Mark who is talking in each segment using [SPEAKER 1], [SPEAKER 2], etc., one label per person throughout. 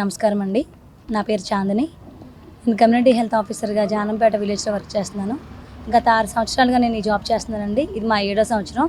[SPEAKER 1] నమస్కారం అండి. నా పేరు చాందిని. నేను కమ్యూనిటీ హెల్త్ ఆఫీసర్గా జానంపేట విలేజ్లో వర్క్ చేస్తున్నాను. గత 6 సంవత్సరాలుగా నేను ఈ జాబ్ చేస్తున్నానండి. ఇది మా 7వ సంవత్సరం.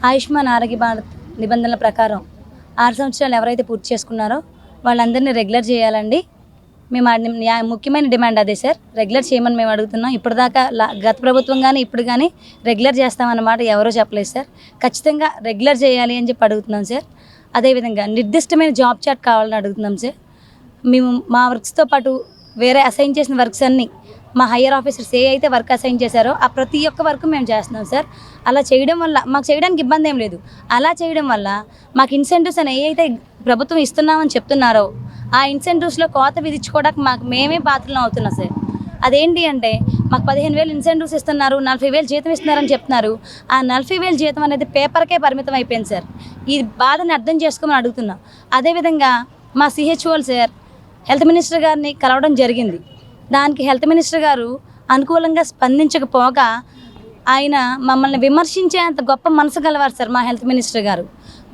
[SPEAKER 1] ఆయుష్మాన్ ఆరోగ్య భారత్ నిబంధనల ప్రకారం 6 సంవత్సరాలు ఎవరైతే పూర్తి చేసుకున్నారో వాళ్ళందరినీ రెగ్యులర్ చేయాలండి. మేము ముఖ్యమైన డిమాండ్ అదే సార్. రెగ్యులర్ చేయమని మేము అడుగుతున్నాం. ఇప్పటిదాకా గత ప్రభుత్వం కానీ ఇప్పుడు కానీ రెగ్యులర్ చేస్తామన్నమాట ఎవరో చెప్పలేదు సార్. ఖచ్చితంగా రెగ్యులర్ చేయాలి అని చెప్పి అడుగుతున్నాం సార్. అదేవిధంగా నిర్దిష్టమైన జాబ్ చార్ట్ కావాలని అడుగుతున్నాం సార్. మేము మా వర్క్స్తో పాటు వేరే అసైన్ చేసిన వర్క్స్ అన్నీ మా హయ్యర్ ఆఫీసర్స్ ఏ అయితే వర్క్ అసైన్ చేశారో ఆ ప్రతి ఒక్క వర్క్ మేము చేస్తున్నాం సార్. అలా చేయడం వల్ల మాకు చేయడానికి ఇబ్బంది ఏం లేదు. అలా చేయడం వల్ల మాకు ఇన్సెంటివ్స్ అని ఏ అయితే ప్రభుత్వం ఇస్తున్నామని చెప్తున్నారో ఆ ఇన్సెంటివ్స్లో కోత విధించుకోవడానికి మేమే పాత్రలు అవుతున్నాం సార్. అదేంటి అంటే మాకు 15,000 ఇన్సెంటివ్స్ ఇస్తున్నారు, 40,000 జీతం ఇస్తున్నారని చెప్తున్నారు. ఆ 40,000 జీతం అనేది పేపర్కే పరిమితం అయిపోయింది సార్. ఈ బాధని అర్థం చేసుకోమని అడుగుతున్నాం. అదేవిధంగా మా సిహెచ్ఓలు సార్ హెల్త్ మినిస్టర్ గారిని కలవడం జరిగింది. దానికి హెల్త్ మినిస్టర్ గారు అనుకూలంగా స్పందించకపోగా ఆయన మమ్మల్ని విమర్శించేంత గొప్ప మనసు గలవారు సార్ మా హెల్త్ మినిస్టర్ గారు.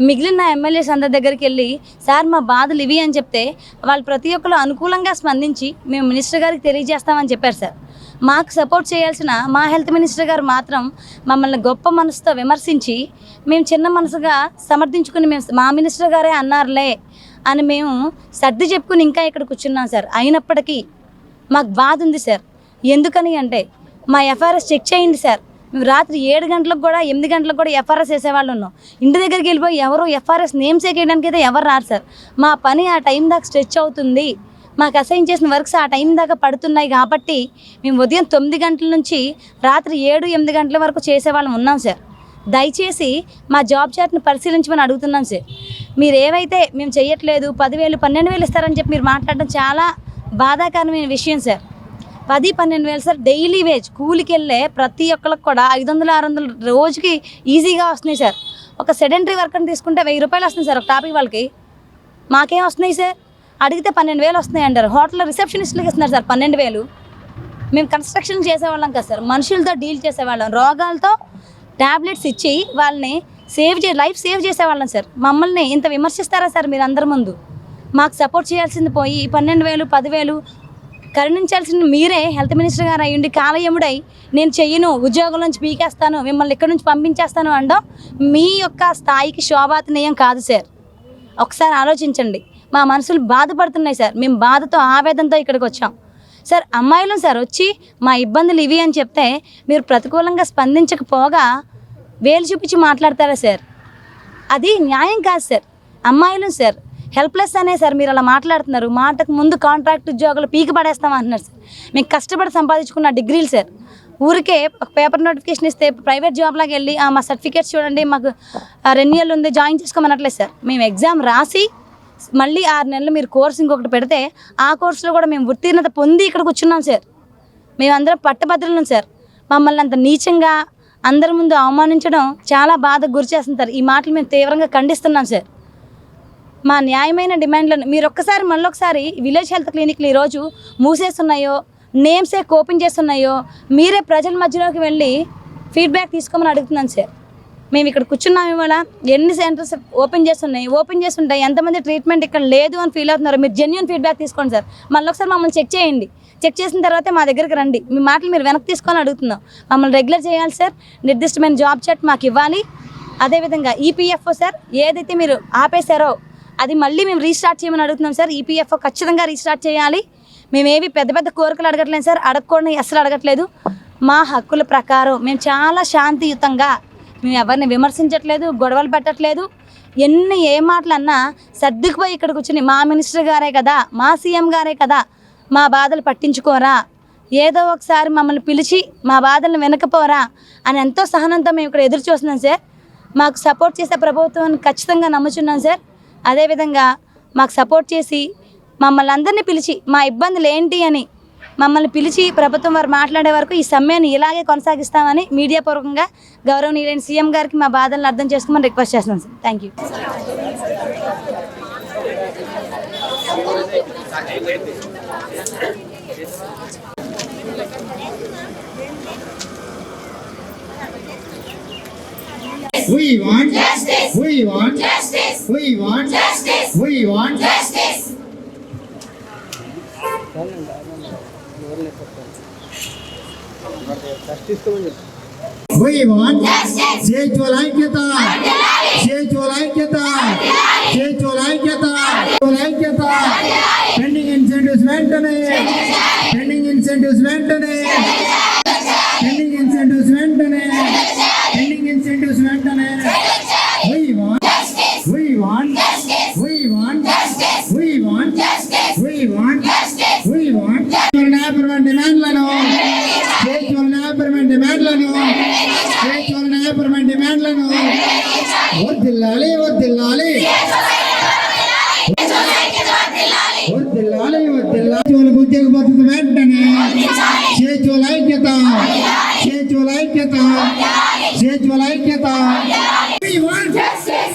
[SPEAKER 1] మిగిలిన ఎమ్మెల్యేస్ అందరి దగ్గరికి వెళ్ళి సార్ మా బాధలు ఇవి అని చెప్తే వాళ్ళు ప్రతి ఒక్కరు అనుకూలంగా స్పందించి మేము మినిస్టర్ గారికి తెలియజేస్తామని చెప్పారు సార్. మాకు సపోర్ట్ చేయాల్సిన మా హెల్త్ మినిస్టర్ గారు మాత్రం మమ్మల్ని గొప్ప మనసుతో విమర్శించి మేము చిన్న మనసుగా సమర్థించుకుని మేము మా మినిస్టర్ గారే అన్నారులే అని మేము సర్ది చెప్పుకుని ఇంకా ఇక్కడ కూర్చున్నాం సార్. అయినప్పటికీ మాకు బాధ ఉంది సార్. ఎందుకని అంటే మా ఎఫ్ఆర్ఎస్ చెక్ చేయండి సార్. మేము రాత్రి 7 గంటలకు కూడా 8 గంటలకు కూడా ఎఫ్ఆర్ఎస్ వేసేవాళ్ళు ఉన్నాం. ఇంటి దగ్గరికి వెళ్ళిపోయి ఎవరు ఎఫ్ఆర్ఎస్ నేమ్ చేయడానికి అయితే ఎవరు రారు సార్. మా పని ఆ టైం దాకా స్ట్రెచ్ అవుతుంది. మాకు అసైన్ చేసిన వర్క్స్ ఆ టైం దాకా పడుతున్నాయి కాబట్టి మేము ఉదయం 9 గంటల నుంచి రాత్రి 7-8 గంటల వరకు చేసేవాళ్ళం ఉన్నాం సార్. దయచేసి మా జాబ్ చార్ట్ని పరిశీలించమని అడుగుతున్నాం సార్. మీరు ఏవైతే మేము చేయట్లేదు 10,000 12,000 ఇస్తారని చెప్పి మీరు మాట్లాడడం చాలా బాధాకరమైన విషయం సార్. 10-12,000 sir daily wage. కూలికి వెళ్ళే ప్రతి ఒక్కరికి కూడా 500-600 రోజుకి ఈజీగా వస్తున్నాయి సార్. ఒక సెడెంటరీ వర్కర్ని తీసుకుంటే 1,000 రూపాయలు వస్తుంది సార్ ఒక టాపిక్ వాళ్ళకి. మాకేం వస్తున్నాయి సార్? అడిగితే 12,000 వస్తున్నాయి అంటారు. హోటల్లో రిసెప్షనిస్ట్లకి ఇస్తున్నారు సార్ 12,000. మేము కన్స్ట్రక్షన్ చేసేవాళ్ళం కదా సార్, మనుషులతో డీల్ చేసేవాళ్ళం. రోగాలతో ట్యాబ్లెట్స్ ఇచ్చి వాళ్ళని లైఫ్ సేవ్ చేసేవాళ్ళం సార్. మమ్మల్ని ఇంత విమర్శిస్తారా సార్ మీరు అందరి ముందు? మాకు సపోర్ట్ చేయాల్సింది పోయి 12,000 10,000 కరుణించాల్సింది మీరే. హెల్త్ మినిస్టర్ గారు అయ్యుండి కాలయముడై నేను చెయ్యను, ఉద్యోగం నుంచి పీకేస్తాను, మిమ్మల్ని ఇక్కడి నుంచి పంపించేస్తాను అనడం మీ యొక్క స్థాయికి శోభాతనీయం కాదు సార్. ఒకసారి ఆలోచించండి. మా మనసులు బాధపడుతున్నాయి సార్. మేము బాధతో ఆవేదనతో ఇక్కడికి వచ్చాం సార్. అమ్మాయిలు సార్ వచ్చి మా ఇబ్బందులు ఇవి అని చెప్తే మీరు ప్రతికూలంగా స్పందించకపోగా వేలు చూపించి మాట్లాడతారా సార్? అది న్యాయం కాదు సార్. అమ్మాయిలు సార్ హెల్ప్లెస్ అనే సార్ మీరు అలా మాట్లాడుతున్నారు. మాటకు ముందు కాంట్రాక్ట్ ఉద్యోగులు పీకి పడేస్తామంటున్నారు సార్. మేము కష్టపడి సంపాదించుకున్న డిగ్రీలు సార్. ఊరికే ఒక పేపర్ నోటిఫికేషన్ ఇస్తే ప్రైవేట్ జాబ్లాగా వెళ్ళి మా సర్టిఫికేట్స్ చూడండి మాకు రెన్యువల్ ఉంది జాయిన్ చేసుకోమనట్లేదు సార్. మేము ఎగ్జామ్ రాసి మళ్ళీ 6 నెలలు మీరు కోర్సు ఇంకొకటి పెడితే ఆ కోర్సులో కూడా మేము ఉత్తీర్ణత పొంది ఇక్కడ కూర్చున్నాం సార్. మేమందరం పట్టభద్రులం సార్. మమ్మల్ని అంత నీచంగా అందరి ముందు అవమానించడం చాలా బాధకు గురి చేస్తుంది సార్. ఈ మాటలు మేము తీవ్రంగా ఖండిస్తున్నాం సార్. మా న్యాయమైన డిమాండ్లను మీరు ఒక్కసారి మళ్ళొకసారి విలేజ్ హెల్త్ క్లినిక్లు ఈరోజు మూసేస్తున్నాయో నేమ్సే ఓపెన్ చేస్తున్నాయో మీరే ప్రజల మధ్యలోకి వెళ్ళి ఫీడ్బ్యాక్ తీసుకోమని అడుగుతున్నాను సార్. మేము ఇక్కడ కూర్చున్నాము ఇవాళ ఎన్ని సెంటర్స్ ఓపెన్ చేస్తుంటాయి ఎంతమంది ట్రీట్మెంట్ ఇక్కడ లేదు అని ఫీల్ అవుతున్నారు. మీరు జెన్యూన్ ఫీడ్బ్యాక్ తీసుకోండి సార్. మళ్ళొకసారి మమ్మల్ని చెక్ చేయండి. చెక్ చేసిన తర్వాతే మా దగ్గరికి రండి. మీ మాటలు మీరు వెనక్కి తీసుకొని అడుగుతున్నాం. మమ్మల్ని రెగ్యులర్ చేయాలి సార్. నిర్దిష్టమైన జాబ్ చార్ట్ మాకు ఇవ్వాలి. అదేవిధంగా ఈపీఎఫ్ఓ సార్ ఏదైతే మీరు ఆపేశారో అది మళ్ళీ మేము రీస్టార్ట్ చేయమని అడుగుతున్నాం సార్. ఈపీఎఫ్ఓ ఖచ్చితంగా రీస్టార్ట్ చేయాలి. మేమేవి పెద్ద కోరికలు అడగట్లేదు సార్. అడగకూడని అసలు అడగట్లేదు. మా హక్కుల ప్రకారం మేము చాలా శాంతియుతంగా మేము ఎవరిని విమర్శించట్లేదు, గొడవలు పెట్టట్లేదు. ఏ మాటలు అన్నా సర్దుకుపోయి ఇక్కడ కూర్చుని మా మినిస్టర్ గారే కదా, మా సీఎం గారే కదా, మా బాధలు పట్టించుకోరా, ఏదో ఒకసారి మమ్మల్ని పిలిచి మా బాధలను వినకపోరా అని ఎంతో సహనంతో మేము ఇక్కడ ఎదురు చూస్తున్నాం సార్. మాకు సపోర్ట్ చేసే ప్రభుత్వాన్ని ఖచ్చితంగా నమ్ముచున్నాం సార్. అదేవిధంగా మాకు సపోర్ట్ చేసి మమ్మల్ని అందరినీ పిలిచి మా ఇబ్బందులు ఏంటి అని మమ్మల్ని పిలిచి ప్రభుత్వం వారు మాట్లాడే వరకు ఈ సమ్మెను ఇలాగే కొనసాగిస్తామని మీడియా పూర్వకంగా గౌరవనీయులైన సీఎం గారికి మా బాధలను అర్థం చేసుకోమని రిక్వెస్ట్ చేస్తున్నాం sir. Thank you.
[SPEAKER 2] We want justice. We want justice. We want justice. We want justice. We want justice. Sexual ఐక్యత. Sexual ఐక్యత. Sexual ఐక్యత. Sexual ఐక్యత. Pending incentives వెంటనే. Pending incentives వెంటనే. Pending incentives వెంటనే. Pending incentives వెంటనే. We want justice. We want justice. We want justice. We want justice. We want justice. We want న్యాయపరమైన డిమాండ్లను స్వేచ్ఛల న్యాయపరమైన డిమాండ్లను స్వేచ్ఛల న్యాయపరమైన డిమాండ్లను వర్ధిల్లాలి వర్ధిల్లాలి వర్ధిల్లాలి వర్ధిల్లాలి ఉద్యోగ భద్రత వెంటనే స్వేచ్ఛల ఐక్యత స్వేచ్ఛల ఐక్యత స్వేచ్ఛల ఐక్యత. We want justice.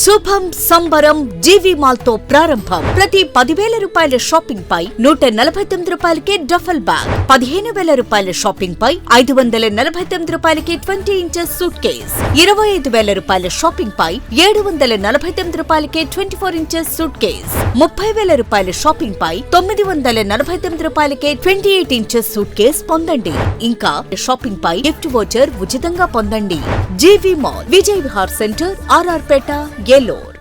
[SPEAKER 3] శుభం సంబరం జీవి మాల్ తో ప్రారంభం. ప్రతి 10,000 రూపాయల షాపింగ్ పై 149 రూపాయలకే డఫల్ బ్యాగ్, 15,000 రూపాయల షాపింగ్ పై 549 రూపాయలకి 20 ఇంచెస్ సూట్ కేస్, 25,000 రూపాయల షాపింగ్ పై 749 రూపాయలకే 24 ఇంచెస్ సూట్ కేస్, 30,000 రూపాయల షాపింగ్ పై 949 రూపాయలకే 28 ఇంచెస్ సూట్ కేస్ పొందండి. ఇంకా షాపింగ్ పై గిఫ్ట్ వోచర్ ఉచితంగా పొందండి. G V mall, Vijay Vihar centre, R R Peta, Eluru.